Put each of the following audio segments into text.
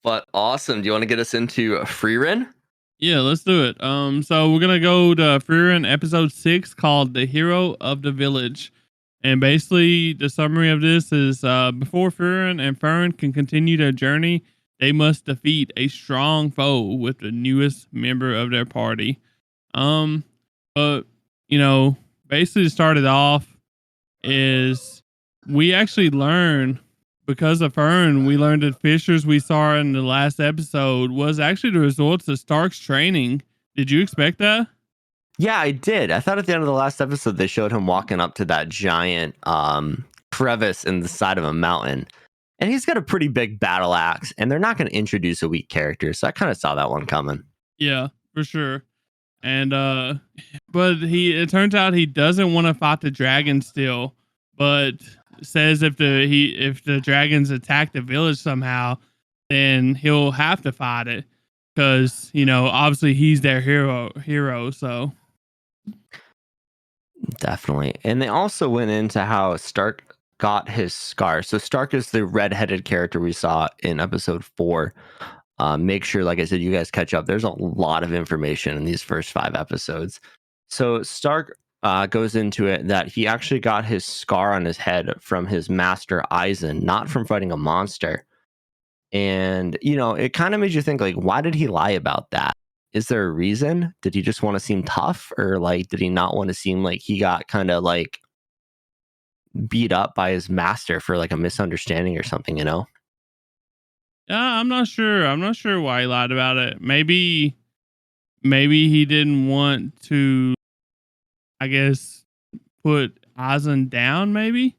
But awesome. Do you want to get us into Frieren? Yeah, let's do it. So we're gonna go to Frieren episode 6 called "The Hero of the Village," and basically the summary of this is before Frieren and Fern can continue their journey, they must defeat a strong foe with the newest member of their party. Um, but you know, basically to start it off is we actually learn because of Fern, we learned that fissures we saw in the last episode was actually the results of Stark's training. Did you expect that? Yeah, I did. I thought at the end of the last episode they showed him walking up to that giant crevice in the side of a mountain. And he's got a pretty big battle axe, and they're not going to introduce a weak character, so I kind of saw that one coming. Yeah, for sure. And but it turns out he doesn't want to fight the dragon still, but says if the dragons attack the village somehow, then he'll have to fight it because obviously he's their hero. So Definitely. And they also went into how Stark got his scar. So Stark is the red-headed character we saw in episode 4. Make sure, like I said, you guys catch up. There's a lot of information in these first 5 episodes. So Stark goes into it that he actually got his scar on his head from his master Eisen, not from fighting a monster. And, it kind of made you think, like, why did he lie about that? Is there a reason? Did he just want to seem tough? Or, like, did he not want to seem like he got kind of, like, beat up by his master for, like, a misunderstanding or something, yeah, I'm not sure. I'm not sure why he lied about it. Maybe he didn't want to, I guess, put Eisen down. Maybe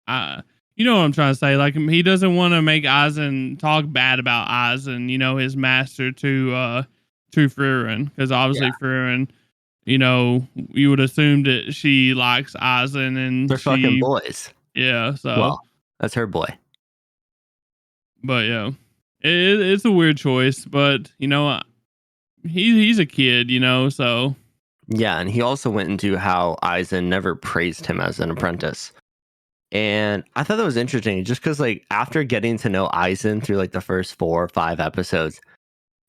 I you know what I'm trying to say. Like he doesn't want to make Eisen talk bad about Eisen, his master to Frieren, because obviously Yeah. Frieren, you would assume that she likes Eisen and They're fucking boys. yeah. So Well, that's her boy. but yeah, it's a weird choice, but he's a kid, so Yeah, and he also went into how Eisen never praised him as an apprentice. And I thought that was interesting just because, like, after getting to know Eisen through, like, the first 4 or 5 episodes,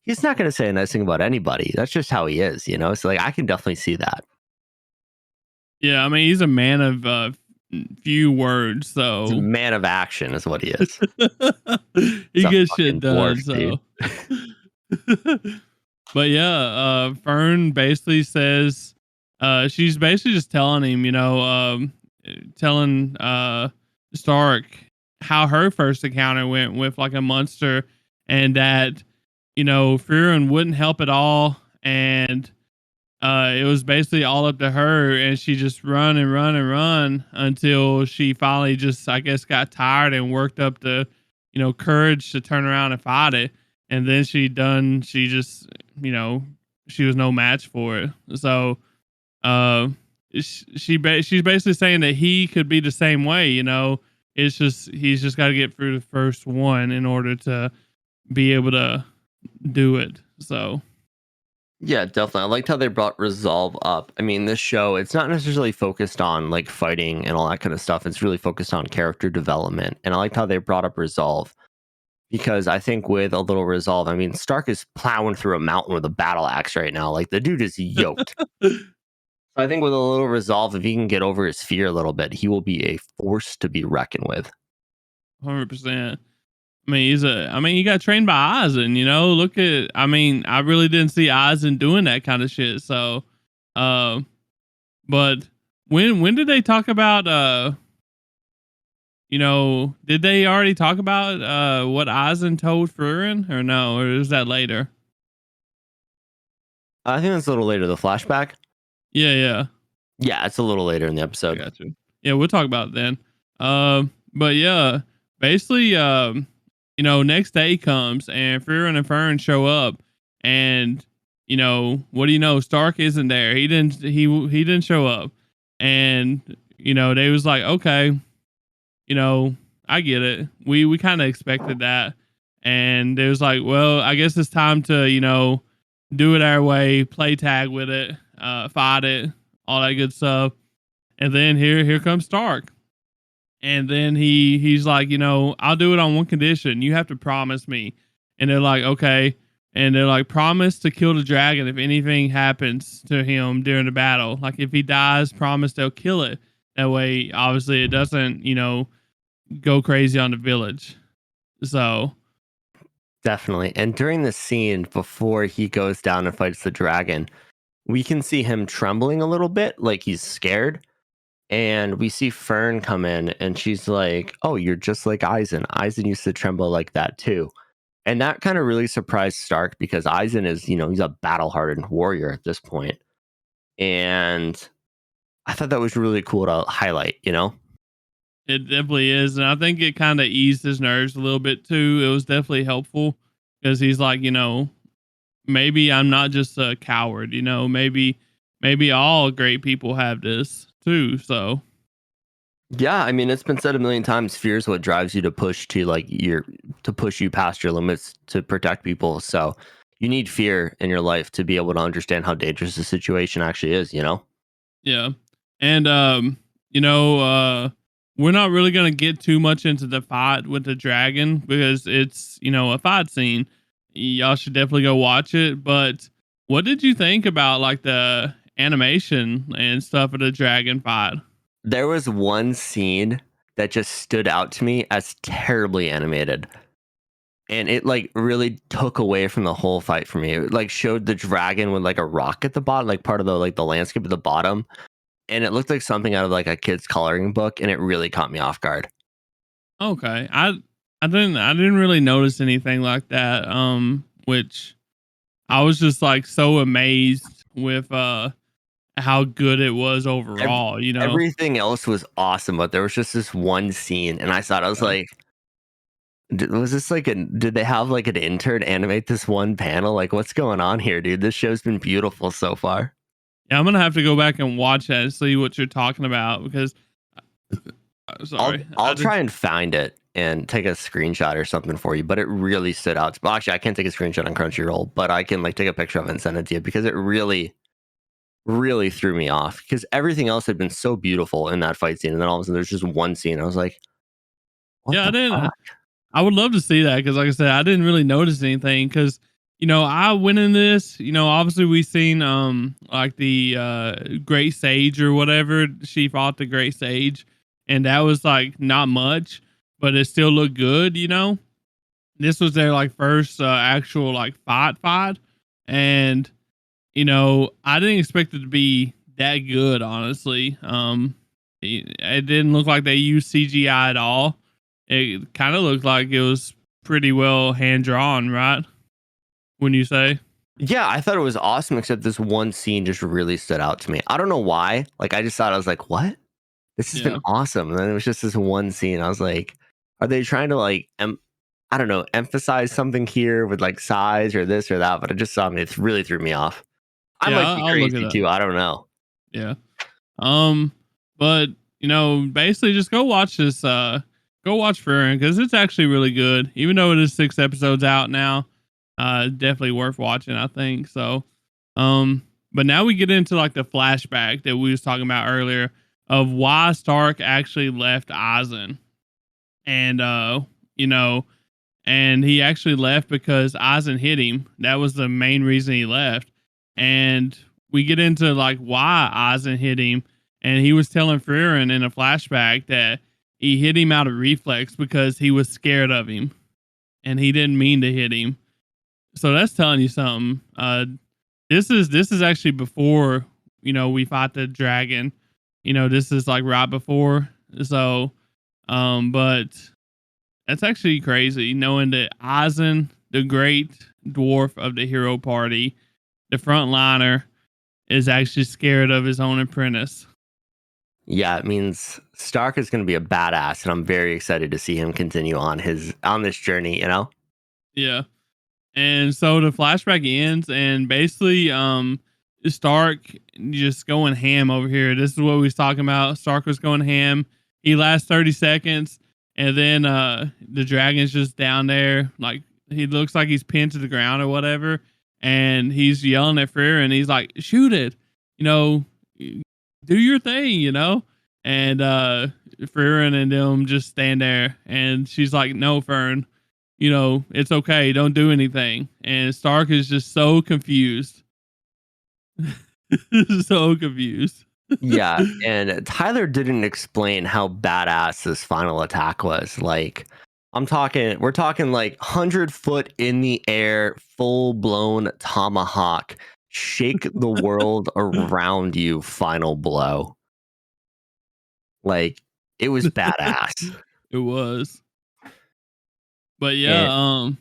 he's not going to say a nice thing about anybody. That's just how he is, So, like, I can definitely see that. yeah. I mean, he's a man of few words, so He's a man of action is what he is. he He's a gets shit fucking done. dwarf, So, but yeah, Fern basically says, she's basically just telling him, telling Stark how her first encounter went with like a monster, and that Frieren wouldn't help at all, and it was basically all up to her, and she just run and run and run until she finally just, I guess, got tired and worked up the, courage to turn around and fight it. And then she just, she was no match for it. So, she's basically saying that he could be the same way, it's just, he's just got to get through the first one in order to be able to do it. So, Yeah, definitely. I liked how they brought resolve up. I mean, this show, it's not necessarily focused on like fighting and all that kind of stuff. It's really focused on character development. And I liked how they brought up resolve because I think with a little resolve, I mean, Stark is plowing through a mountain with a battle axe right now. Like the dude is yoked. I think with a little resolve, if he can get over his fear a little bit, he will be a force to be reckoned with. 100%. I mean, he got trained by Eisen, look at, I really didn't see Eisen doing that kind of shit. So, but when did they talk about, did they already talk about, what Eisen told Frieren or no, or is that later? I think that's a little later, the flashback. Yeah. Yeah, it's a little later in the episode. I got you. Yeah, we'll talk about it then. But yeah, basically, next day comes and Frieren and Fern show up, and what do you know? Stark isn't there. He didn't show up, and they was like, okay, I get it. We kind of expected that, and it was like, well, I guess it's time to do it our way, play tag with it, fight it, all that good stuff, and then here comes Stark. And then he's like, I'll do it on one condition. You have to promise me. And they're like, okay. And they're like, promise to kill the dragon if anything happens to him during the battle. Like if he dies, promise they'll kill it. That way, obviously, it doesn't, go crazy on the village. So Definitely. And during the scene before he goes down and fights the dragon, we can see him trembling a little bit, like he's scared. And we see Fern come in and she's like, "Oh, you're just like Eisen. Eisen used to tremble like that too." And that kind of really surprised Stark because Eisen is, he's a battle hardened warrior at this point. And I thought that was really cool to highlight. it definitely is. And I think it kind of eased his nerves a little bit too. It was definitely helpful because he's like, maybe I'm not just a coward, maybe all great people have this too. So Yeah, I mean, it's been said a million times. Fear is what drives you to push to push you past your limits to protect people. So you need fear in your life to be able to understand how dangerous the situation actually is. yeah. And you know, uh we're not really gonna get too much into the fight with the dragon because it's, a fight scene. Y'all should definitely go watch it. But what did you think about like the animation and stuff of the dragon fight? There was one scene that just stood out to me as terribly animated. And it like really took away from the whole fight for me. It like showed the dragon with like a rock at the bottom, like part of the landscape at the bottom. And it looked like something out of like a kid's coloring book, and it really caught me off guard. Okay. I didn't really notice anything like that. Which I was just like so amazed with how good it was Ev- overall. Everything else was awesome, but there was just this one scene, and I thought I was Yeah. like, was this like did they have like an intern animate this one panel? Like, what's going on here, dude? This show's been beautiful so far. Yeah, I'm gonna have to go back and watch that and see what you're talking about because I'll sorry. I'll try and find it and take a screenshot or something for you, but it really stood out. Well, actually, I can't take a screenshot on Crunchyroll, but I can like take a picture of it and send it to you because it really, really threw me off because everything else had been so beautiful in that fight scene, and then all of a sudden there's just one scene. I was like, "What Yeah, I the didn't. fuck?" I would love to see that because, like I said, I didn't really notice anything because I went in this. Obviously we seen like the Great Sage or whatever. She fought the Great Sage, and that was like not much, but it still looked good. This was their like first actual like fight, and I didn't expect it to be that good. Honestly, it didn't look like they used CGI at all. It kind of looked like it was pretty well hand drawn, right? When you say, Yeah, I thought it was awesome, except this one scene just really stood out to me. I don't know why. Like, I just thought I was like, "What? This has been yeah, awesome." And then it was just this one scene. I was like, "Are they trying to like, I don't know, emphasize something here with like size or this or that?" But it just saw me. It really threw me off. I yeah, might be I'll look it crazy up. too. I don't know. Yeah. But basically just go watch this. Go watch Frieren because it's actually really good. Even though it is 6 episodes out now, definitely worth watching. I think so. Um, but now we get into like the flashback that we was talking about earlier of why Stark actually left Eisen, and you know, and he actually left because Eisen hit him. That was the main reason he left. And we get into like why Eisen hit him, and he was telling Frieren in a flashback that he hit him out of reflex because he was scared of him, and he didn't mean to hit him. So that's telling you something. This is actually before we fought the dragon. This is like right before. So, but that's actually crazy knowing that Eisen, the great dwarf of the hero party, the frontliner, is actually scared of his own apprentice. Yeah, it means Stark is going to be a badass, and I'm very excited to see him continue on this journey. Yeah. And so the flashback ends, and basically, Stark just going ham over here. This is what we was talking about. Stark was going ham. He lasts 30 seconds, and then the dragon's just down there, like he looks like he's pinned to the ground or whatever, and he's yelling at Freyr, and he's like, "Shoot it, you know, do your thing," and Frieren and them just stand there, and she's like, "No, Fern, it's okay. Don't do anything." And Stark is just so confused, so confused. Yeah, and Tyler didn't explain how badass this final attack was. Like, we're talking like 100 foot in the air, full blown tomahawk, shake the world around you, final blow. Like, it was badass. It was, but yeah, And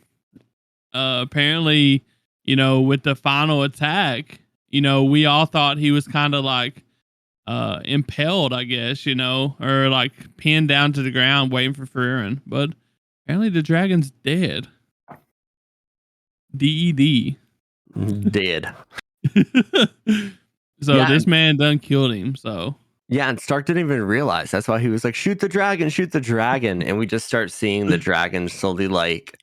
apparently, with the final attack, we all thought he was kind of like impaled, I guess, or like pinned down to the ground waiting for Frieren. But apparently the dragon's dead. DED. did. So Yeah, this man done killed him. So yeah, and Stark didn't even realize. That's why he was like, shoot the dragon, shoot the dragon. And we just start seeing the dragon slowly like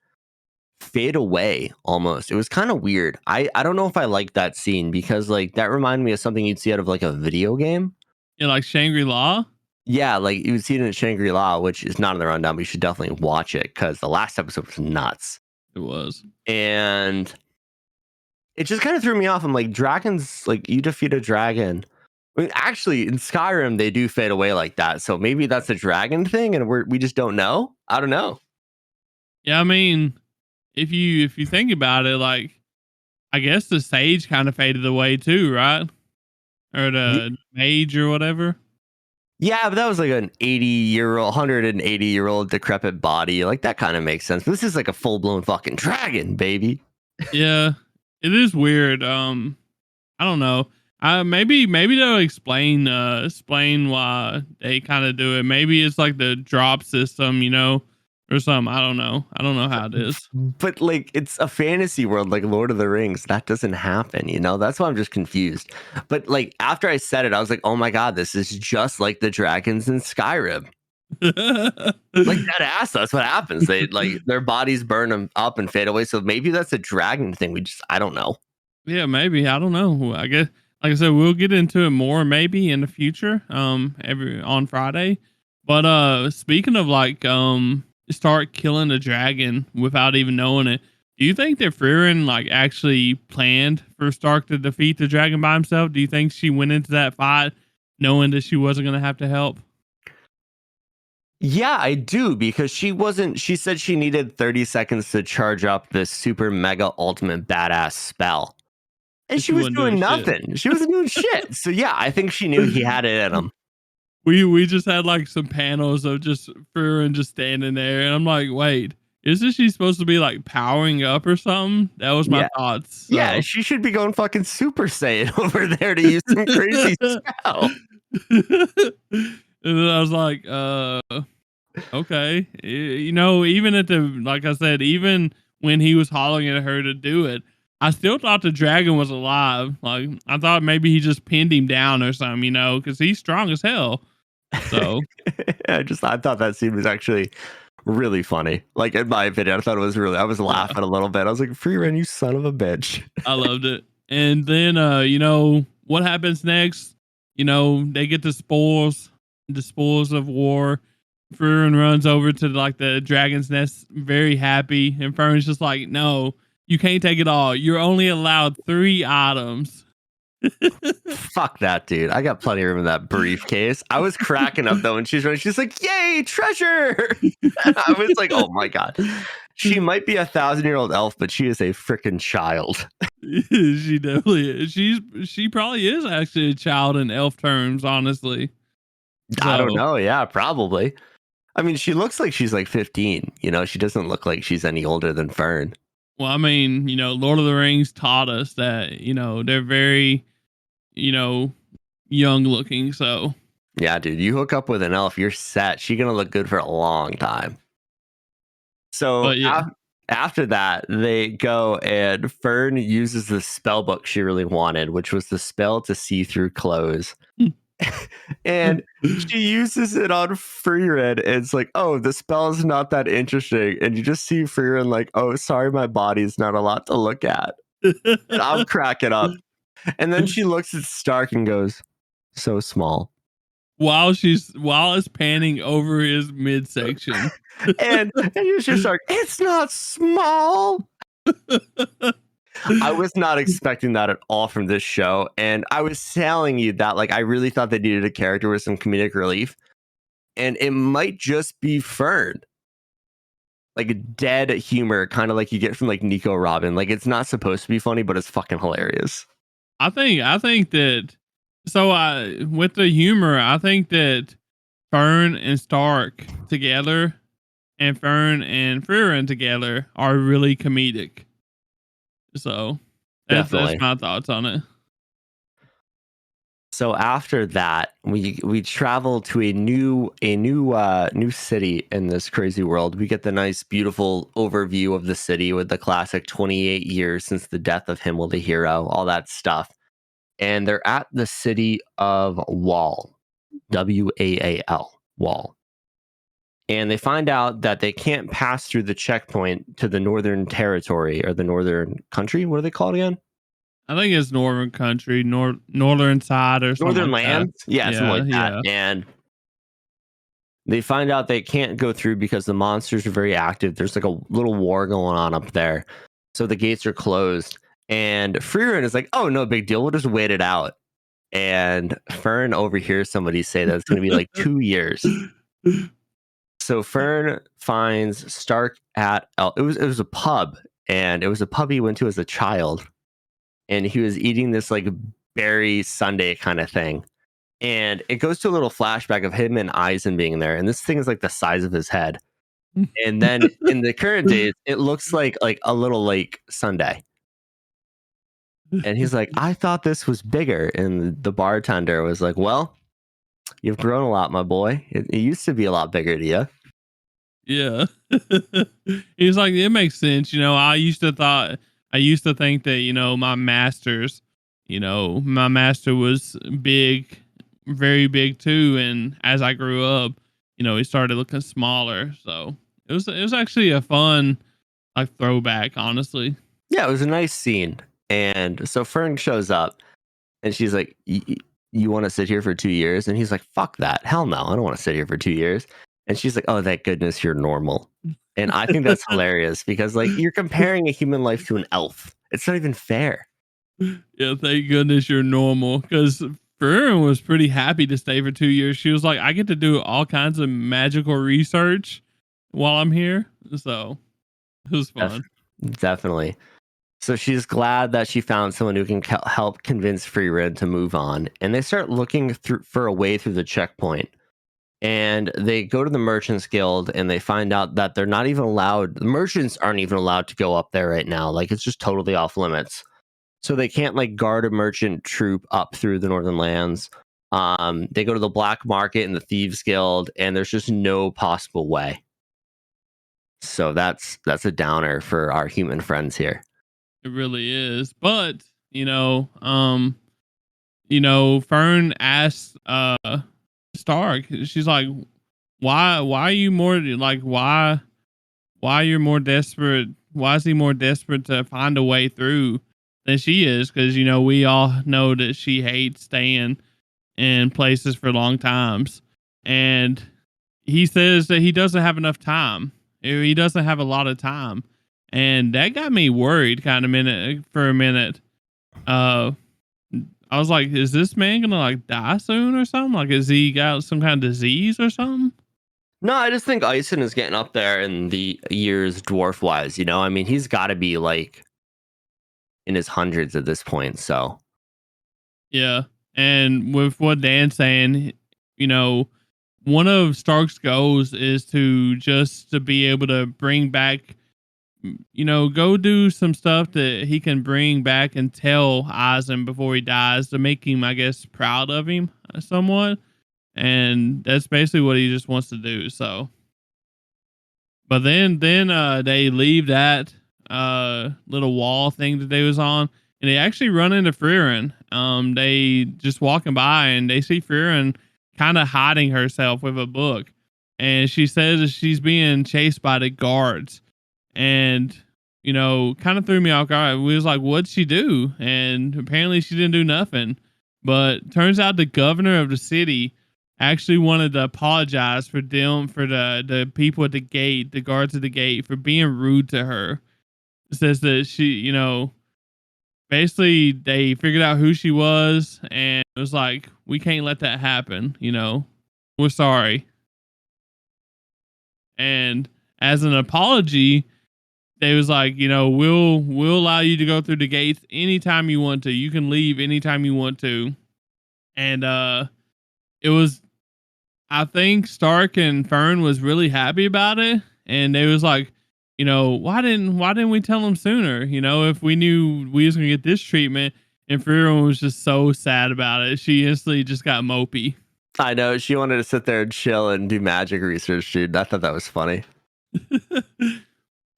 fade away almost. It was kind of weird. I don't know if I like that scene because like that reminded me of something you'd see out of like a video game. yeah, like Shangri-La. Yeah, like you would see it in Shangri-La, which is not in the rundown, but you should definitely watch it because the last episode was nuts. It was. And it just kind of threw me off. I'm like, dragons, like you defeat a dragon. I mean, actually, in Skyrim, they do fade away like that. So maybe that's a dragon thing, and we just don't know. I don't know. Yeah, I mean, if you think about it, like I guess the sage kind of faded away too, right? Or Ye- the mage or whatever. Yeah, but that was like an 80-year-old, 180-year-old decrepit body. Like that kind of makes sense. But this is like a full blown fucking dragon, baby. Yeah, it is weird. I don't know. Maybe they'll explain why they kind of do it. Maybe it's like the drop system, or something. I don't know. I don't know how it is. But like it's a fantasy world like Lord of the Rings. That doesn't happen, That's why I'm just confused. But like after I said it, I was like, oh my god, this is just like the dragons in Skyrim. Like that ass, that's what happens. They like their bodies burn them up and fade away. So maybe that's a dragon thing. I don't know. Yeah, maybe. I don't know. I guess, like I said, we'll get into it more maybe in the future. Every on Friday. But speaking of like start killing a dragon without even knowing it. Do you think that Frieren like actually planned for Stark to defeat the dragon by himself? Do you think she went into that fight knowing that she wasn't going to have to help? Yeah, I do because she said she needed 30 seconds to charge up this super mega ultimate badass spell. And But she she was wasn't doing doing shit. nothing. She wasn't doing shit. So yeah, I think she knew he had it in him. We just had like some panels of just Frieren just standing there, and I'm like, wait, isn't she supposed to be like powering up or something? That was my Yeah. thoughts. Yeah, So. she should be going fucking Super Saiyan over there to use some crazy spell. And then I was like, okay. Even at the, like I said, even when he was hollering at her to do it, I still thought the dragon was alive. Like, I thought maybe he just pinned him down or something, because he's strong as hell. So, I thought that scene was actually really funny. Like in my opinion, I thought it was I was laughing a little bit. I was like, Frieren, you son of a bitch. I loved it. And then, what happens next? They get the spoils of war. Frieren runs over to like the dragon's nest, very happy, and Fern's just like, "No, you can't take it all. You're only allowed 3 items." Fuck that, dude. I got plenty of room in that briefcase. I was cracking up though when she's running. She's like, "Yay, treasure!" And I was like, "Oh my god." She might be 1,000-year-old elf, but she is a freaking child. She definitely is. She probably is actually a child in elf terms, honestly. I don't So, know. Yeah, probably. I mean, she looks like she's like 15. She doesn't look like she's any older than Fern. well, I mean, Lord of the Rings taught us that, they're very, you know, young looking. So, Yeah, dude, you hook up with an elf, you're set. She's gonna look good for a long time. So but yeah. after that, they go and Fern uses the spell book she really wanted, which was the spell to see through clothes. And she uses it on Frieren. And it's like, oh, the spell is not that interesting. And you just see Frieren like, oh, sorry, my body's not a lot to look at. And I'm cracking up. And then she looks at Stark and goes, so small. while it's panning over his midsection. And you're just like, it's not small. I was not expecting that at all from this show. And I was telling you that, like, I really thought they needed a character with some comedic relief. And it might just be Fern. Like a dead humor, kind of like you get from like Nico Robin. Like, it's not supposed to be funny, but it's fucking hilarious. I think that so I with the humor, I think that Fern and Stark together and Fern and Frieren together are really comedic. So that's Definitely. my thoughts on it. So after that, we travel to a new city in this crazy world. We get the nice, beautiful overview of the city with the classic 28 years since the death of Himmel the hero, all that stuff. And they're at the city of Wall, Waal, Wall. And they find out that they can't pass through the checkpoint to the northern territory or the northern country. What are they called again? I think it's Northern Country, Northern Side or something Northern like that. lands? Yeah, something Yeah, like that. yeah. And they find out they can't go through because the monsters are very active. There's like a little war going on up there. So the gates are closed. And Frieren is like, oh, no big deal. We'll just wait it out. And Fern overhears somebody say that it's going to be like 2 years. So Fern finds Stark at it was a pub, and it was a pub he went to as a child, and he was eating this like berry sundae kind of thing. And it goes to a little flashback of him and Eisen being there, and this thing is like the size of his head. And then in the current days, it looks like a little like Sunday. And he's like, I thought this was bigger. And the bartender was like, well, you've grown a lot, my boy. It used to be a lot bigger to you. Yeah. He's like, it makes sense. I used to think that, my master was big, very big too. And as I grew up, he started looking smaller. So it was actually a fun like throwback, honestly. Yeah, it was a nice scene. And so Fern shows up and she's like, you want to sit here for 2 years? And he's like, fuck that. Hell no. I don't want to sit here for 2 years. And she's like, oh, thank goodness you're normal. And I think that's hilarious because like you're comparing a human life to an elf. It's not even fair. Yeah, thank goodness you're normal. Because Frieren was pretty happy to stay for 2 years. She was like, I get to do all kinds of magical research while I'm here. So it was Def- fun. Definitely. So she's glad that she found someone who can help convince Frieren to move on. And they start looking through for a way through the checkpoint. And they go to the Merchants Guild and they find out that they're not even allowed, the merchants aren't even allowed to go up there right now. Like it's just totally off limits. So they can't like guard a merchant troop up through the Northern Lands. They go to the Black Market and the Thieves Guild, and there's just no possible way. So that's a downer for our human friends here. It really is. But, Fern asked Stark, she's like, why are you more like why you're more desperate? Why is he more desperate to find a way through than she is? Because we all know that she hates staying in places for long times, and he says that he doesn't have enough time. He doesn't have a lot of time, and that got me worried, kind of for a minute. Uh, I was like, is this man gonna like die soon or something? Like, is he got some kind of disease or something? No, I just think Ison is getting up there in the years dwarf wise, I mean, he's got to be like in his hundreds at this point. So, Yeah. And with what Dan's saying, you know, one of Stark's goals is to be able to bring back, go do some stuff that he can bring back and tell Eisen before he dies to make him, I guess, proud of him somewhat. And that's basically what he just wants to do. So, but then they leave that little wall thing that they was on, and they actually run into Frieren. They just walking by and they see Frieren kind of hiding herself with a book, and she says that she's being chased by the guards, and kind of threw me off guard. We was like, "What'd she do?" And apparently she didn't do nothing. But turns out the governor of the city actually wanted to apologize for them for the people at the gate, the guards at the gate, for being rude to her. It says that she, basically they figured out who she was and it was like, we can't let that happen, we're sorry. And as an apology, they was like, we'll allow you to go through the gates anytime you want to. You can leave anytime you want to. And it was, I think Stark and Fern was really happy about it, and they was like, why didn't we tell them sooner? If we knew we was gonna get this treatment. And Frieren was just so sad about it. She instantly just got mopey. I know she wanted to sit there and chill and do magic research, dude. I thought that was funny.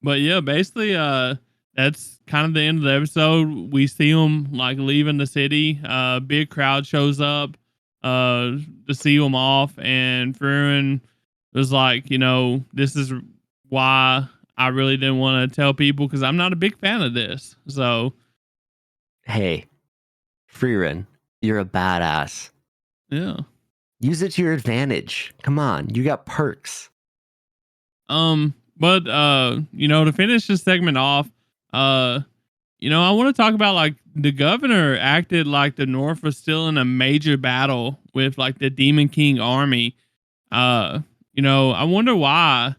But yeah, basically, that's kind of the end of the episode. We see them like leaving the city. Big crowd shows up to see them off, and Frieren was like, this is why I really didn't want to tell people because I'm not a big fan of this. So, hey, Frieren, you're a badass. Yeah. Use it to your advantage. Come on, you got perks. But to finish this segment off, I want to talk about like the governor acted like the North was still in a major battle with like the Demon King army. I wonder why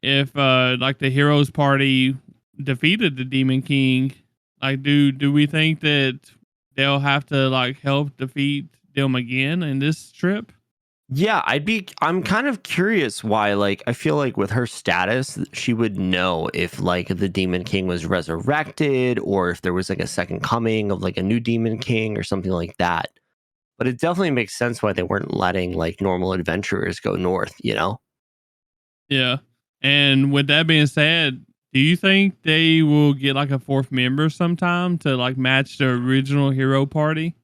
if like the heroes party defeated the Demon King, like do we think that they'll have to like help defeat them again in this trip? Yeah, I'm kind of curious why, like, I feel like with her status, she would know if like the Demon King was resurrected or if there was like a second coming of like a new Demon King or something like that. But it definitely makes sense why they weren't letting like normal adventurers go north, Yeah. And with that being said, do you think they will get like a fourth member sometime to like match the original hero party?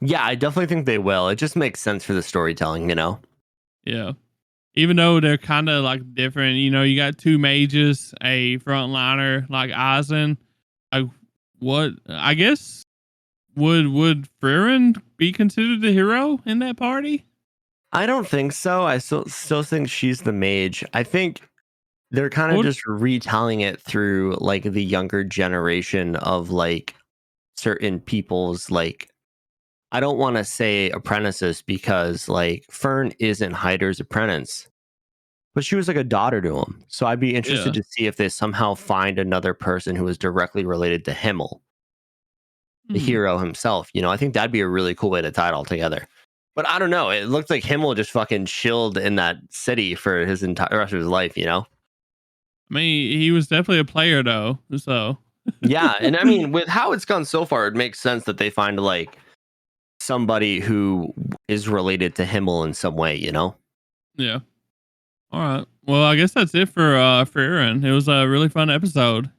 Yeah, I definitely think they will. It just makes sense for the storytelling, Yeah. Even though they're kind of like different, you got two mages, a frontliner like Eisen. Like, what? I guess would Frieren be considered the hero in that party? I don't think so. I still think she's the mage. I think they're kind of What? just retelling it through like the younger generation of like certain people's like, I don't want to say apprentices because like Fern isn't Hyder's apprentice, but she was like a daughter to him. So I'd be Yeah. interested to see if they somehow find another person who is directly related to Himmel, the Hmm. hero himself. I think that'd be a really cool way to tie it all together. But I don't know. It looked like Himmel just fucking chilled in that city for his entire rest of his life. I mean, he was definitely a player though. So Yeah, and I mean, with how it's gone so far, it makes sense that they find like somebody who is related to Himmel in some way. Yeah. All right. Well, I guess that's it for Frieren. It was a really fun episode.